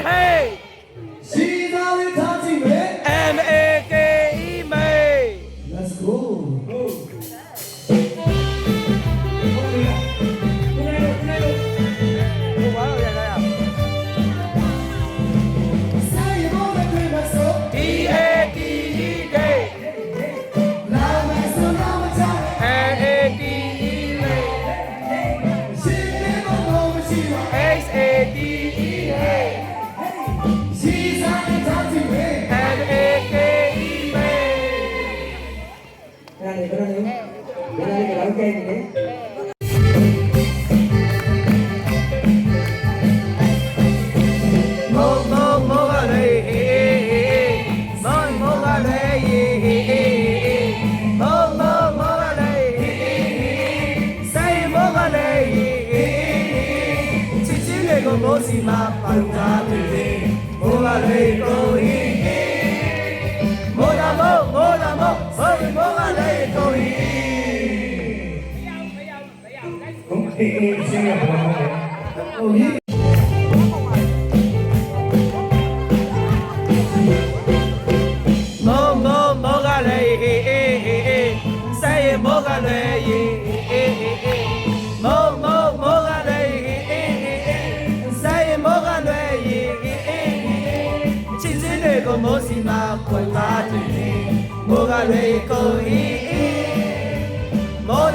hey ရှိသားလေးထားကြည့်မယ် MAKE မေ Let's go ဘာလို့ရလဲอ่ะ Say more than we must so DATE day လာမယ်ဆိုတော့မချ NATE ရှိနေတော့မရှိပါ SATE hey ရှိသားလေးထားကြည့်မယ် MAKE မေ ဘယ်လိုကဲနေလဲ မောကလေးမောကလေးမောကလေးဆိုင်မောကလေးချစ်ချင်းတွေကိုမောစီမှာပါလို့ကားတယ်မောကလေးကိုမောကလေးကို အေးအေးရှင်းရပါမယ်ဟိုကြီး မောကလေးဆိုင်မောကလေးမောကလေးဆိုင်မောကလေးချစ်စင်းတွေကိုမောစီမှာပွင့်သွားတယ်မောကလေးကိုမော